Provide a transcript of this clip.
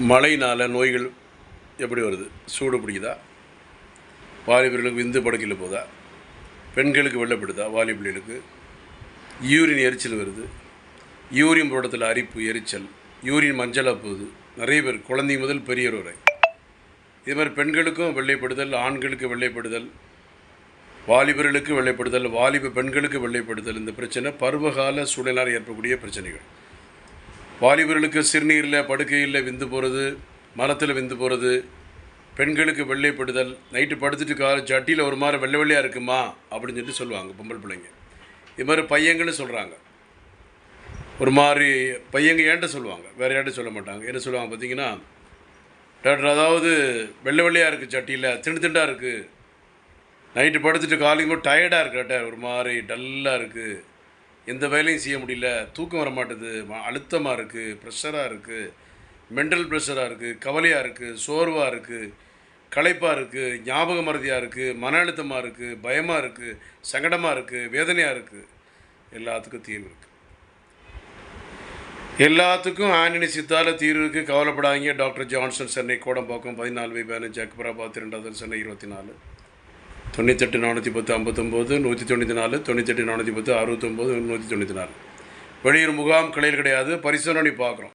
மழையினால் நோய்கள் எப்படி வருது? சூடு பிடிக்குதா? வாலிபர்களுக்கு விந்து படுக்கையில் போதா? பெண்களுக்கு வெள்ளப்படுதா? வாலிபர்களுக்கு யூரின் எரிச்சல் வருது. யூரின் போடத்தில் அரிப்பு, எரிச்சல், யூரின் மஞ்சளாக போகுது. நிறைய பேர், குழந்தை முதல் பெரியவர் வரை. இது மாதிரி பெண்களுக்கும் வெள்ளைப்படுதல், ஆண்களுக்கு வெள்ளைப்படுதல், வாலிபர்களுக்கு வெள்ளைப்படுதல், வாலிப பெண்களுக்கு வெள்ளைப்படுதல். இந்த பிரச்சனை பருவகால சூழலால் ஏற்படக்கூடிய பிரச்சனைகள். வாலிபர்களுக்கு சிறுநீரில் படுக்கையில் விந்து போகிறது, மரத்தில் விந்து போகிறது. பெண்களுக்கு வெள்ளைப்படுதல், நைட்டு படுத்துட்டு ஜட்டியில் ஒரு மாதிரி வெள்ளை வெள்ளையாக இருக்குமா அப்படின்னு சொல்லிட்டு சொல்லுவாங்க பொம்பளை பிள்ளைங்க. இது மாதிரி பையங்களும் சொல்கிறாங்க. ஒரு மாதிரி பையங்க ஏன்ட்ட சொல்லுவாங்க, வேறு யார்ட்ட சொல்ல மாட்டாங்க. என்ன சொல்லுவாங்க பார்த்தீங்கன்னா, டாக்டர் அதாவது வெள்ளை வெள்ளையாக இருக்குது, சட்டியில் திண்டு திண்டாக இருக்குது, நைட்டு படுத்துட்டு காலையும் கூட டயர்டாக இருக்குது டாக்டர், ஒரு மாதிரி டல்லாக இருக்குது, எந்த வேலையும் செய்ய முடியல, தூக்கம் வர மாட்டுது, அழுத்தமாக இருக்குது, ப்ரெஷராக இருக்குது, மென்டல் ப்ரெஷராக இருக்குது, கவலையாக இருக்குது, சோர்வாக இருக்குது, களைப்பாக இருக்குது, ஞாபக மறதியாக இருக்குது, மன அழுத்தமாக இருக்குது, பயமாக இருக்குது, சங்கடமாக இருக்குது, வேதனையாக இருக்குது. எல்லாத்துக்கும் தீர்வு இருக்குது. எல்லாத்துக்கும் ஆண்டனி சித்தால தீர்வு இருக்குது. கவலைப்படாதீங்க. டாக்டர் ஜான்சன், சென்னை கோடம்பாக்கம் 14/15, அக்பராபாத் 2வது, சென்னை 24, 98 410 59 194 98 410 69 194. வெளியூர் முகாம் கிளையில் கிடையாது, பரிசோதனை பார்க்குறோம்.